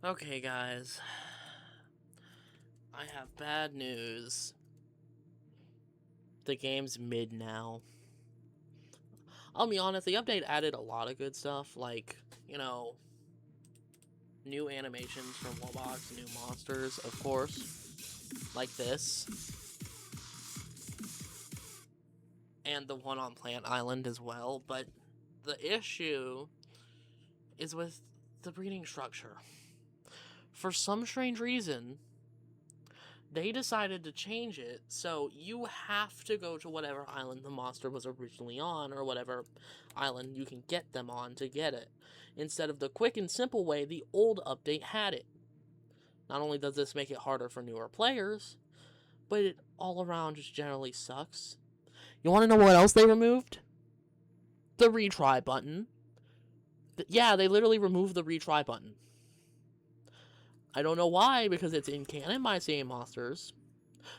Okay, guys. I have bad news. The game's mid now. I'll be honest, the update added a lot of good stuff, like, you know, new animations from Wobox, new monsters, of course, like this, and the one on Plant Island as well, but the issue is with the breeding structure. For some strange reason, they decided to change it, so you have to go to whatever island the monster was originally on, or whatever island you can get them on to get it, instead of the quick and simple way the old update had it. Not only does this make it harder for newer players, but it all around just generally sucks. You want to know what else they removed? The retry button. Yeah, they literally removed the retry button. I don't know why, because it's in canon My Singing Monsters,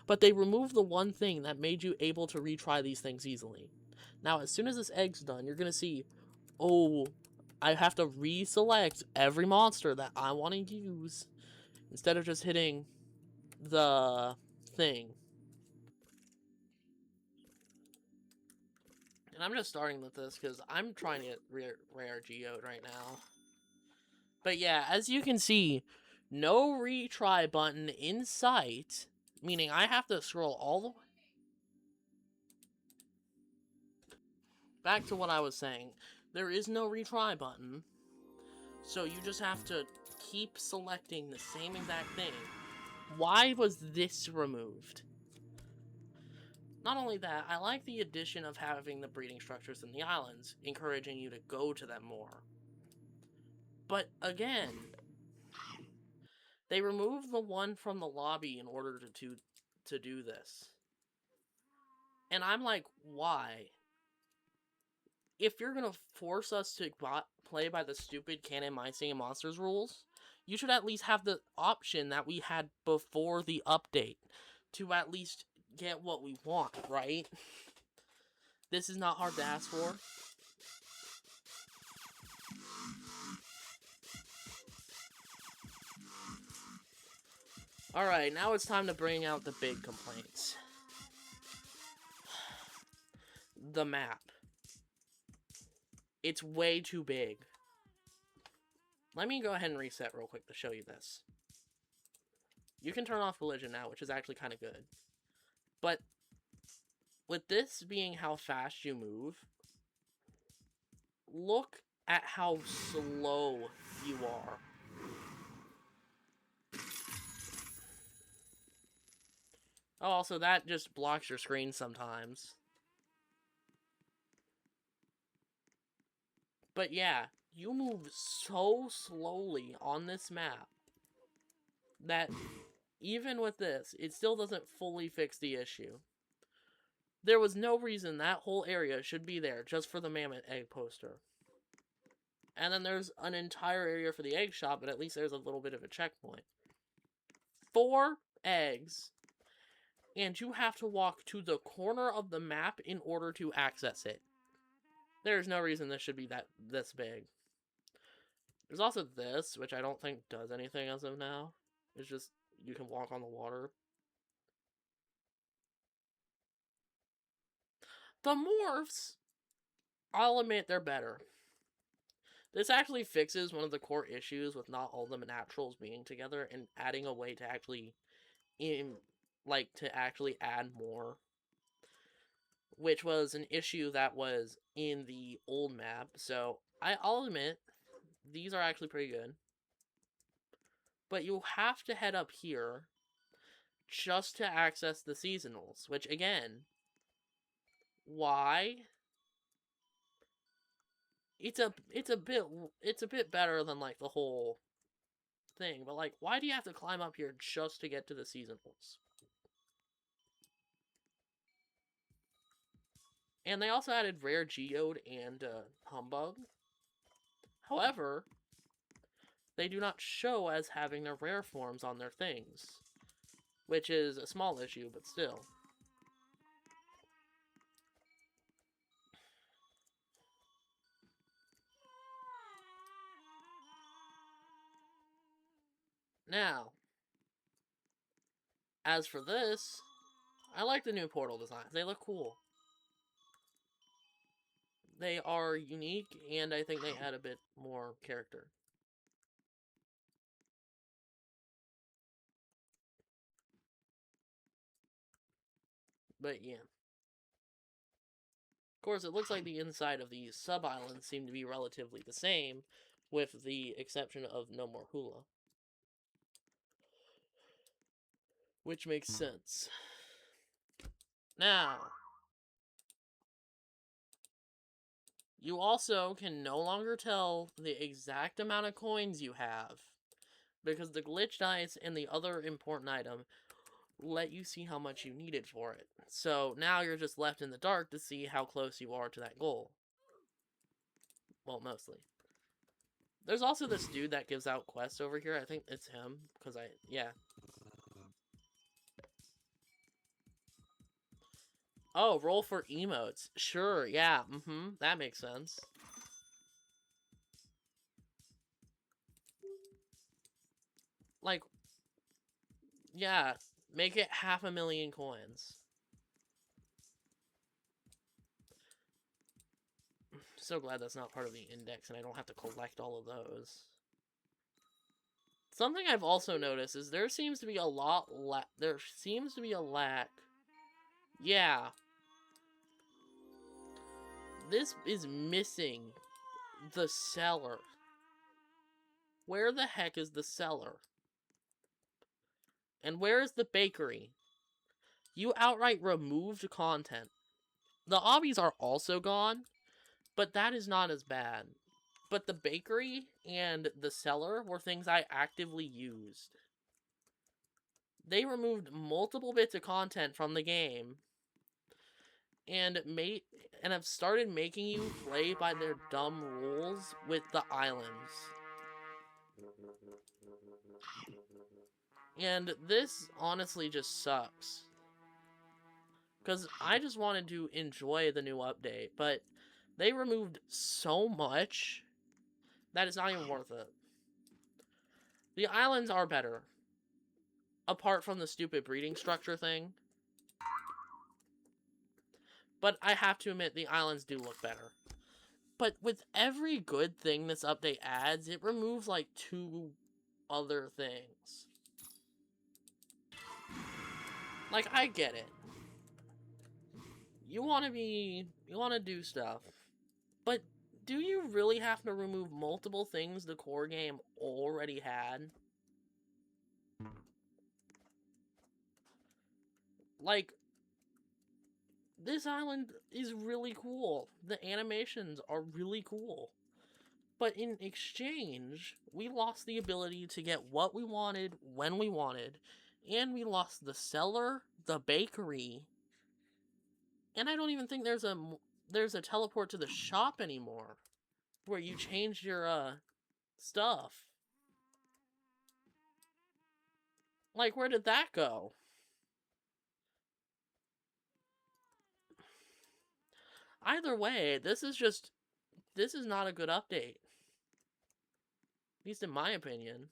but they removed the one thing that made you able to retry these things easily. Now, as soon as this egg's done, you're going to see, oh, I have to reselect every monster that I want to use instead of just hitting the thing. And I'm just starting with this because I'm trying to get rare geode right now. But yeah, as you can see, no retry button in sight, meaning I have to scroll all the way back to what I was saying. There is no retry button, so you just have to keep selecting the same exact thing. Why was this removed? Not only that, I like the addition of having the breeding structures in the islands, encouraging you to go to them more. But again, they removed the one from the lobby in order to do this. And I'm like, why? If you're gonna force us to play by the stupid canon My Singing Monsters rules, you should at least have the option that we had before the update to at least get what we want, right? This is not hard to ask for. Alright, now it's time to bring out the big complaints. The map. It's way too big. Let me go ahead and reset real quick to show you this. You can turn off collision now, which is actually kind of good. But with this being how fast you move, look at how slow you are. Oh, also, that just blocks your screen sometimes. But yeah, you move so slowly on this map that even with this, it still doesn't fully fix the issue. There was no reason that whole area should be there just for the mammoth egg poster. And then there's an entire area for the egg shop, but at least there's a little bit of a checkpoint. 4 eggs, and you have to walk to the corner of the map in order to access it. There's no reason this should be this big. There's also this, which I don't think does anything as of now. It's just, you can walk on the water. The morphs, I'll admit they're better. This actually fixes one of the core issues with not all the naturals being together and adding a way to actually, add more. Which was an issue that was in the old map. So, I'll admit, these are actually pretty good. But you have to head up here just to access the seasonals, which again, why? It's a bit better than like the whole thing, but like, why do you have to climb up here just to get to the seasonals? And they also added rare geode and humbug. However, they do not show as having their rare forms on their things, which is a small issue, but still. Now, as for this, I like the new portal designs. They look cool. They are unique, and I think they add a bit more character. But yeah. Of course, it looks like the inside of these sub-islands seem to be relatively the same, with the exception of no more hula. Which makes sense. Now, you also can no longer tell the exact amount of coins you have, because the glitch dice and the other important item let you see how much you needed for it. So now you're just left in the dark to see how close you are to that goal. Well, mostly. There's also this dude that gives out quests over here. I think it's him, because yeah. Oh, roll for emotes. Sure, yeah, that makes sense. Like, yeah, make it 500,000 coins. So glad that's not part of the index and I don't have to collect all of those. Something I've also noticed is there seems to be a lack. Yeah. This is missing the cellar. Where the heck is the cellar? And where is the bakery? You outright removed content. The obbies are also gone, but that is not as bad. But the bakery and the cellar were things I actively used. They removed multiple bits of content from the game and have started making you play by their dumb rules with the islands. And this honestly just sucks. Because I just wanted to enjoy the new update, but they removed so much that it's not even worth it. The islands are better. Apart from the stupid breeding structure thing. But I have to admit, the islands do look better. But with every good thing this update adds, it removes like 2 other things. Like, I get it. You want to do stuff. But do you really have to remove multiple things the core game already had? Like, this island is really cool. The animations are really cool. But in exchange, we lost the ability to get what we wanted when we wanted, and we lost the cellar, the bakery, and I don't even think there's a teleport to the shop anymore, where you change your stuff. Like, where did that go? Either way, this is not a good update. At least in my opinion.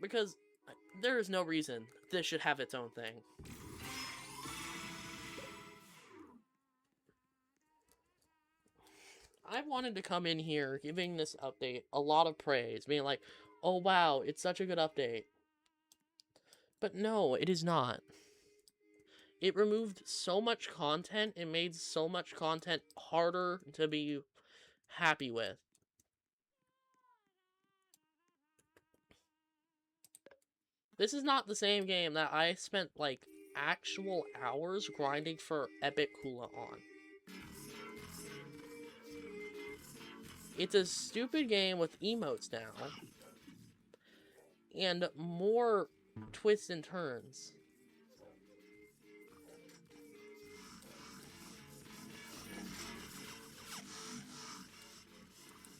Because there is no reason this should have its own thing. I wanted to come in here giving this update a lot of praise, being like, oh wow, it's such a good update. But no, it is not. It removed so much content, it made so much content harder to be happy with. This is not the same game that I spent, like, actual hours grinding for Epic Hula on. It's a stupid game with emotes now. And more twists and turns.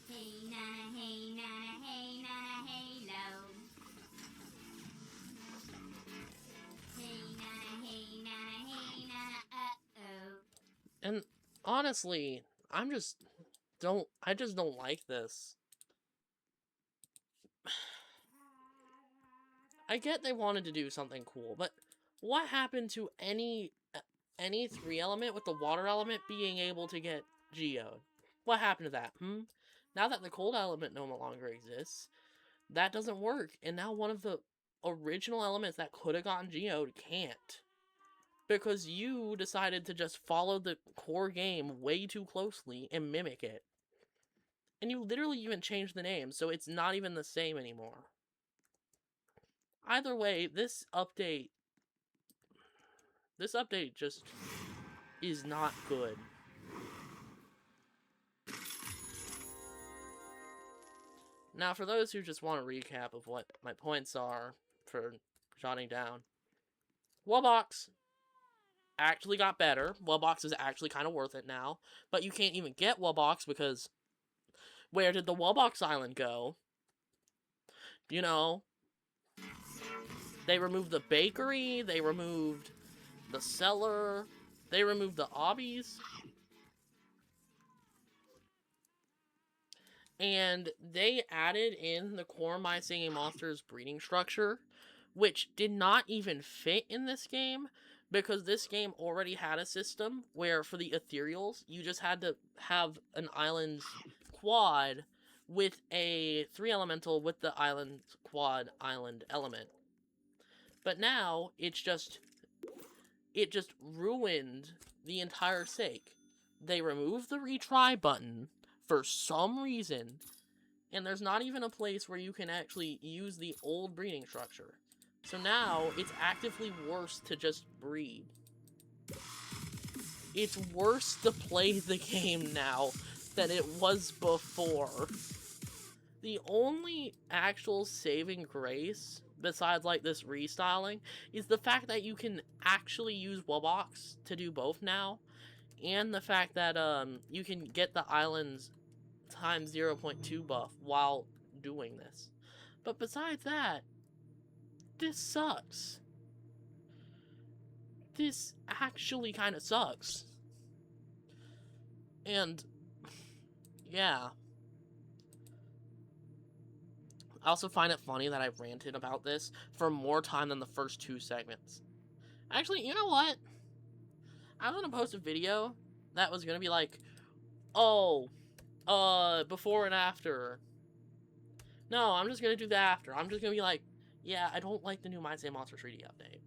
Hey nana, hey nana, hey nana, hey low. Hey nana, hey nana, hey nana, uh-oh. And honestly, I just don't like this. I get they wanted to do something cool, but what happened to any 3 element with the water element being able to get geode? What happened to that? Now that the cold element no longer exists, that doesn't work, and now one of the original elements that could have gotten geode can't. Because you decided to just follow the core game way too closely and mimic it. And you literally even changed the name, so it's not even the same anymore. Either way, this update just is not good. Now, for those who just want a recap of what my points are for jotting down, Wubbox actually got better. Wubbox is actually kind of worth it now, but you can't even get Wubbox because where did the Wubbox Island go? You know, they removed the bakery, they removed the cellar, they removed the obbies, and they added in the core My Singing Monsters breeding structure, which did not even fit in this game, because this game already had a system where for the ethereals, you just had to have an island's quad with a 3-elemental with the island quad island element. But now, it just ruined the entire sake. They removed the retry button for some reason, and there's not even a place where you can actually use the old breeding structure. So now, it's actively worse to just breed. It's worse to play the game now than it was before. The only actual saving grace, besides like this restyling, is the fact that you can actually use Wubbox to do both now, and the fact that you can get the island's times 0.2 buff while doing this. But besides that, this sucks. This actually kind of sucks. And yeah. I also find it funny that I've ranted about this for more time than the first 2 segments. Actually, you know what? I was gonna post a video that was gonna be like, oh, before and after. No, I'm just gonna do the after. I'm just gonna be like, yeah, I don't like the new My Singing Monsters 3D update.